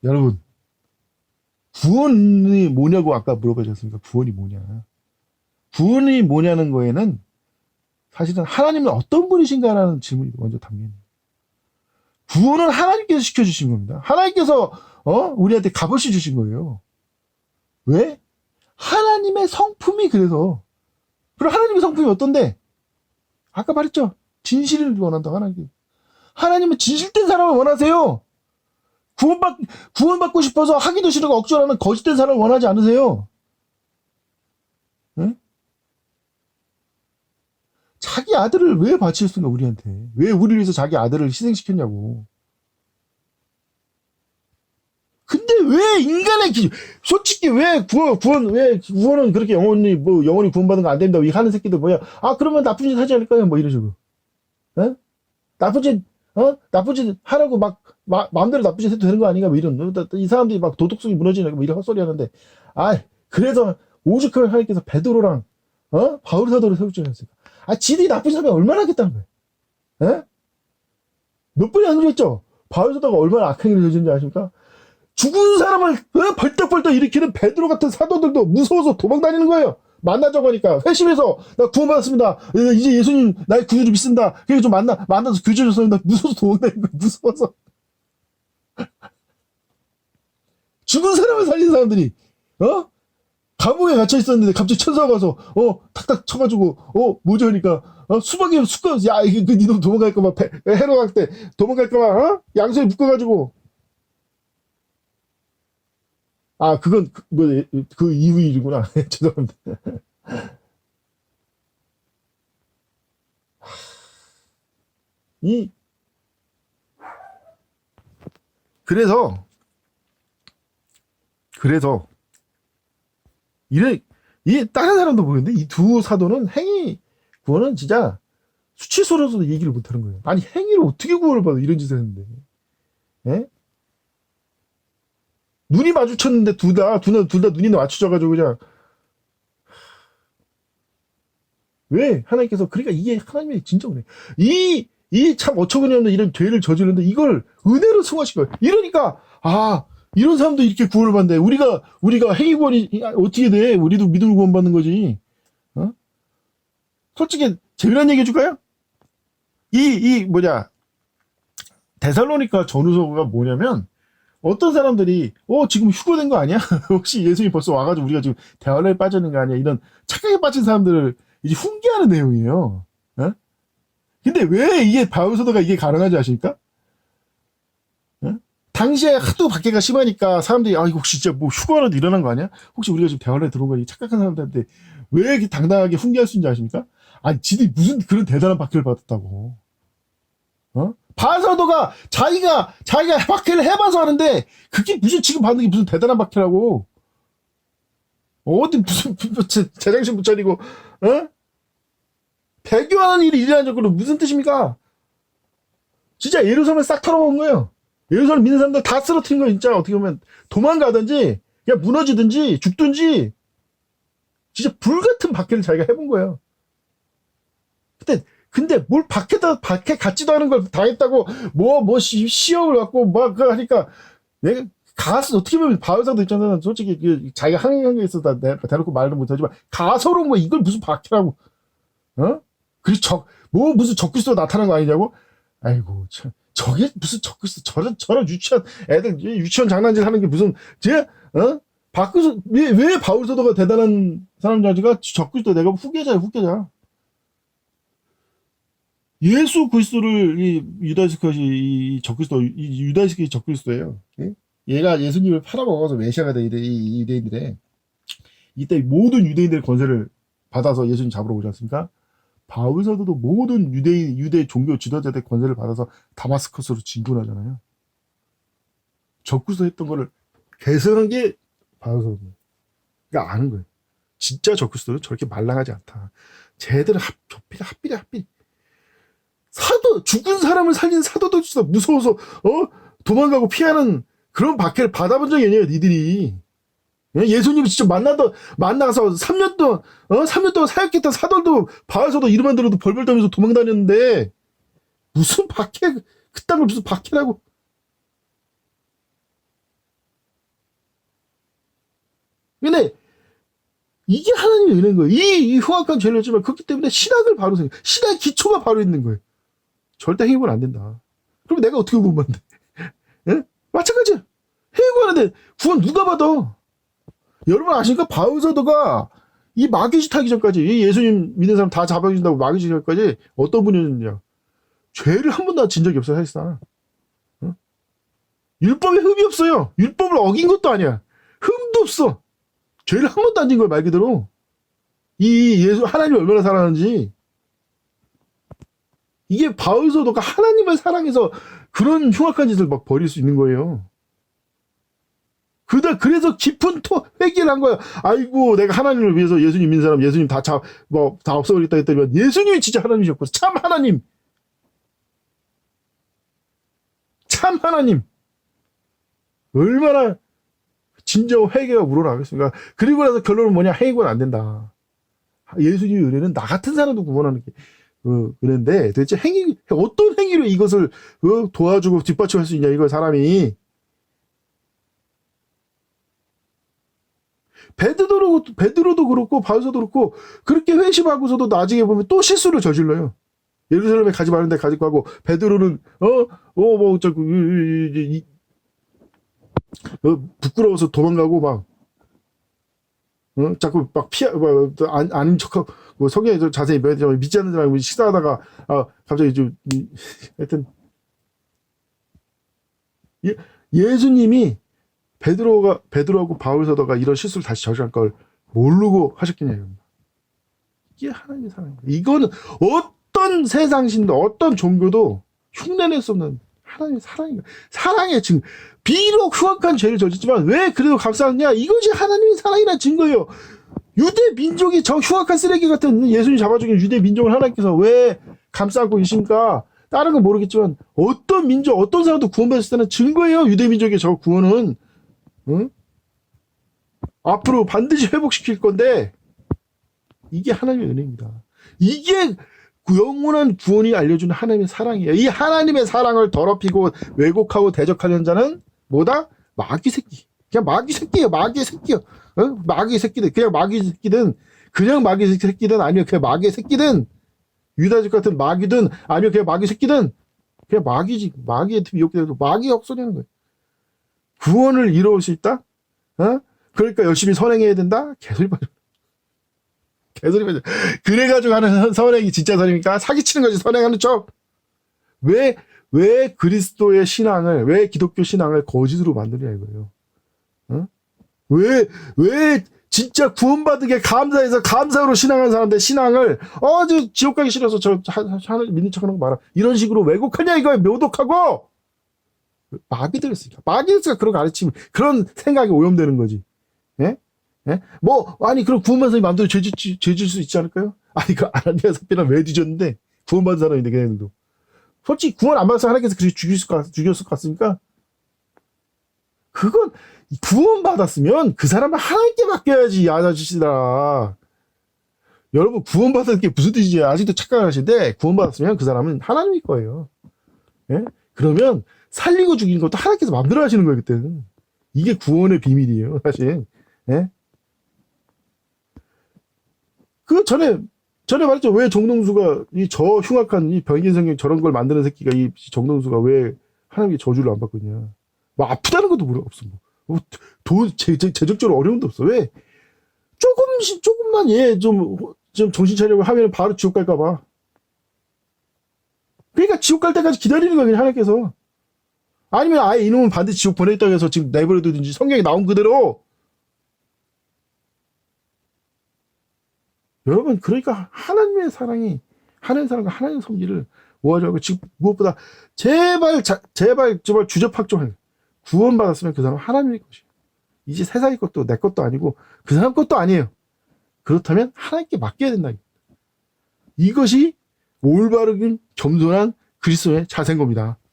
여러분, 구원이 뭐냐고 아까 물어보셨습니까? 구원이 뭐냐. 구원이 뭐냐는 거에는 사실은 하나님은 어떤 분이신가라는 질문이 먼저 담겨있는 거예요. 구원은 하나님께서 시켜주신 겁니다. 하나님께서 우리한테 값없이 주신 거예요. 왜? 하나님의 성품이 그래서. 그럼 하나님의 성품이 어떤데? 아까 말했죠. 진실을 원한다. 하나님은 진실된 사람을 원하세요. 구원받고 싶어서 하기도 싫고 억지로 하는 거짓된 사람을 원하지 않으세요. 응? 자기 아들을 왜 바치셨습니까, 우리한테? 왜 우리를 위해서 자기 아들을 희생시켰냐고. 근데 왜 인간의 솔직히 왜 구원은 그렇게 영원히 구원받는 거 안 된다. 이 하는 새끼들 뭐야. 아, 그러면 나쁜 짓 하지 않을까요? 뭐 이런 식으로. 어? 나쁜 짓 하라고 마음대로 나쁜 짓 해도 되는 거 아닌가? 뭐 이런. 이 사람들이 막 도덕성이 무너지는 뭐 이런 헛소리 하는데. 그래서 오죽하면 하나님께서 베드로랑, 바울 사도를 세우지 않았을까? 지들이 나쁜 사람이 얼마나 하겠다는 거예요. 몇 번이 안 그랬죠? 바울 사도가 얼마나 악한 일을 저지른지 아십니까? 죽은 사람을 벌떡벌떡 일으키는 베드로 같은 사도들도 무서워서 도망다니는 거예요. 만나자고 하니까 회심해서 나 구원받았습니다. 이제 예수님 나의 구주를 믿습니다. 그래서 좀 만나서 교제 줬습니다. 무서워서 도망다니는 거예요. 무서워서. 죽은 사람을 살린 사람들이 감옥에 갇혀 있었는데 갑자기 천사가 와서 탁탁 쳐가지고 뭐지 하니까 수박이 수컷 야 이게 그 니놈 도망갈까봐 해로 갈 때 도망갈까봐 양손에 묶어가지고 그건 그 이후 일이구나. 죄송합니다. 이 그래서 이 다른 사람도 보는데 이 두 사도는 행위 구원은 진짜 수치스러워서도 얘기를 못하는 거예요. 아니 행위를 어떻게 구원을 받아 이런 짓을 했는데, 예? 눈이 마주쳤는데 둘 다 눈이 마주쳐가지고 그냥 왜 하나님께서 그러니까 이게 하나님의 진짜 은혜. 이 참 어처구니 없는 이런 죄를 저지르는데 이걸 은혜로 승화시켜요. 이러니까 이런 사람도 이렇게 구원을 받는데 우리가 행위 구원이 어떻게 돼? 우리도 믿음으로 구원받는 거지. 솔직히 재미난 얘기 해줄까요? 데살로니가 전후서가 뭐냐면 어떤 사람들이 지금 휴거된 거 아니야? 혹시 예수님이 벌써 와가지고 우리가 지금 대화를 빠졌는 거 아니야? 이런 착각에 빠진 사람들을 이제 훈계하는 내용이에요. 근데 왜 이게 바울서도가 이게 가능하지 아십니까? 당시에 하도 박해가 심하니까 사람들이 이거 진짜 뭐 휴거라도 일어난 거 아니야? 혹시 우리가 지금 대화를 들어온 거 착각한 사람들한테 왜 이렇게 당당하게 훈계할 수 있는지 아십니까? 지들이 무슨 그런 대단한 박해를 받았다고. 바울서도가 자기가 박해를 해봐서 하는데 그게 무슨 지금 받는 게 무슨 대단한 박해라고. 어디 무슨 제정신 못 차리고 배교하는 일이 일어난 적으로 무슨 뜻입니까? 진짜 예루살렘을 싹 털어먹은 거예요. 예루살렘 믿는 사람들 다 쓰러뜨린 거예요. 진짜 어떻게 보면 도망가든지 그냥 무너지든지 죽든지 진짜 불같은 박해를 자기가 해본 거예요. 근데 뭘 박해 같지도 않은 걸 당했다고 시험을 갖고 막 하니까 내가 가서 어떻게 보면 바울사도 있잖아요. 솔직히 자기가 항의한 게 있어서 대놓고 말도 못하지만 가서로 이걸 무슨 박해라고 그리고 무슨 적그리스도 나타난 거 아니냐고? 아이고 참 저게 무슨 적그리스도 저런 유치한 애들 유치원 장난질 하는 게 무슨 밖에서 왜 바울사도가 대단한 사람인지가 적그리스도 내가 후계자야. 예수 그리스도를 유다이스크이 적그리스도 유다이스크이 적그리스도예요. 얘가 예수님을 팔아먹어서 메시아가 된 이 유대인들의 이때 모든 유대인들의 권세를 받아서 예수님 잡으러 오지 않습니까? 바울사도도 모든 유대 종교 지도자들의 권세를 받아서 다마스커스로 진군하잖아요. 적그리스도 했던 거를 개선한 게 바울사도예요. 그러니까 아는 거예요. 진짜 적그리스도는 저렇게 말랑하지 않다. 쟤들은 합비례. 죽은 사람을 살린 사도들 진짜 무서워서 도망가고 피하는 그런 박해를 받아본 적이 아니에요. 니들이 예수님이 직접 만나서 3년 동안 사역했던 사도도 바울서도 이름만 들어도 벌벌 떨면서 도망다녔는데 무슨 박해 그딴 걸 무슨 박해라고. 근데 이게 하나님의 은혜인 거예요. 이 흉악한 죄를 했지만 그렇기 때문에 신학을 바로 생겨. 신학의 기초가 바로 있는 거예요. 절대 행위는 안 된다. 그럼 내가 어떻게 구원받는데? 예? 마찬가지야. 행위 구원하는데 구원 누가 받아? 여러분 아십니까? 바울사도가 이 마귀짓 하기 전까지 이 예수님 믿는 사람 다 잡아준다고 마귀짓 하기 전까지 어떤 분이었느냐? 죄를 한 번도 진 적이 없어요, 사실상. 어? 율법에 흠이 없어요. 율법을 어긴 것도 아니야. 흠도 없어. 죄를 한 번도 안 진 거예요, 말 그대로. 이 예수, 하나님을 얼마나 사랑하는지. 이게 바울사도가 하나님을 사랑해서 그런 흉악한 짓을 막 벌일 수 있는 거예요. 그래서 깊은 회개를 한 거야. 아이고, 내가 하나님을 위해서 예수님 믿는 사람, 예수님 다 없애버리겠다 했더니 예수님이 진짜 하나님이셨고, 참 하나님. 참 하나님. 얼마나 진정 회개가 우러나겠습니까? 그리고 나서 결론은 뭐냐? 행위는 안 된다. 예수님의 은혜는 나 같은 사람도 구원하는 게 은혜인데 도대체 어떤 행위로 이것을 도와주고 뒷받침할 수 있냐? 이거 사람이. 베드로도 그렇고 바울사도 그렇고 그렇게 회심하고서도 나중에 보면 또 실수를 저질러요. 예루살렘에 가지 말는데 가지고 하고 베드로는 부끄러워서 도망가고 막 자꾸 막 아닌 척하고 성경에 자세히 믿지 않는 사람이 식사하다가 갑자기 좀 하여튼 예수님이 베드로하고 바울사도가 이런 실수를 다시 저지할 걸 모르고 하셨겠냐 이겁니다. 이게 하나님의 사랑입니다. 이거는 어떤 세상 신도 어떤 종교도 흉내낼 수 없는 하나님의 사랑입니다. 사랑의 증거. 비록 흉악한 죄를 저질렀지만 왜 그래도 감사하느냐? 이것이 하나님의 사랑이라는 증거예요. 유대 민족이 저 흉악한 쓰레기 같은 예수님 잡아 죽인 유대 민족을 하나님께서 왜 감싸고 계십니까? 다른 건 모르겠지만 어떤 민족, 어떤 사람도 구원받을 수 있다는 증거예요. 유대 민족의 저 구원은. 응? 앞으로 반드시 회복시킬 건데 이게 하나님의 은혜입니다. 이게 영원한 구원이 알려주는 하나님의 사랑이에요. 이 하나님의 사랑을 더럽히고 왜곡하고 대적하려는 자는 뭐다? 마귀 새끼. 그냥 마귀 새끼예요. 마귀의 새끼요. 마귀 새끼들. 그냥 마귀 새끼든 그냥 마귀 새끼든 아니면 그냥 마귀의 새끼든 유다족 같은 마귀든 아니면 그냥 마귀 새끼든 그냥 마귀지. 마귀의 미혹되고 마귀 헛소리하는 거예요. 구원을 이루어올 수 있다? 그러니까 열심히 선행해야 된다? 개소리 빠져. 개소리 빠져. 그래가지고 하는 선행이 진짜 선행입니까? 사기치는 거지, 선행하는 척. 왜 그리스도의 신앙을, 왜 기독교 신앙을 거짓으로 만드냐 이거예요. 왜 진짜 구원받은 게 감사해서 감사로 신앙하는 사람들 신앙을, 저 지옥 가기 싫어서 하나님 믿는 척 하는 거 말아. 이런 식으로 왜곡하냐 이거예요, 묘독하고. 마귀들 있으니까. 마귀들가 그런 가르치면, 그런 생각이 오염되는 거지. 예? 예? 아니, 그럼 구원받은 사람이 마음대로 죄 질 수 있지 않을까요? 아니, 그 아나니아 삽비랑 왜 뒤졌는데, 구원받은 사람인데, 걔네들도. 솔직히 구원 안 받아서 하나님께서 그렇게 죽였을 것 같습니까? 그건, 구원받았으면 그 사람은 하나님께 맡겨야지, 이 아저씨들아. 여러분, 구원받은 게 무슨 뜻이지? 아직도 착각하시는데, 구원받았으면 그 사람은 하나님일 거예요. 예? 그러면, 살리고 죽이는 것도 하나님께서 마음대로 하시는 거예요, 그때는. 이게 구원의 비밀이에요, 사실. 예? 그 전에 말했죠. 왜 정동수가 저 흉악한 이 변긴 성경 저런 걸 만드는 새끼가 이 정동수가 왜 하나님의 저주를 안 받고 있냐. 아프다는 것도 없어. 재정적으로 어려움도 없어. 왜? 조금만 좀 정신 차리고 하면 바로 지옥 갈까봐. 그러니까 지옥 갈 때까지 기다리는 거야, 그냥 하나님께서. 아니면 아예 이놈은 반드시 지옥 보내겠다고 해서 지금 내버려두든지 성경에 나온 그대로. 여러분, 그러니까 하나님의 사랑과 하나님의 섭리를 모아주고 지금 무엇보다 제발 주저팍종해. 구원받았으면 그 사람은 하나님의 것이에요. 이제 세상의 것도 내 것도 아니고 그 사람 것도 아니에요. 그렇다면 하나님께 맡겨야 된다. 이것이 올바르긴 겸손한 그리스도의 자세인 겁니다.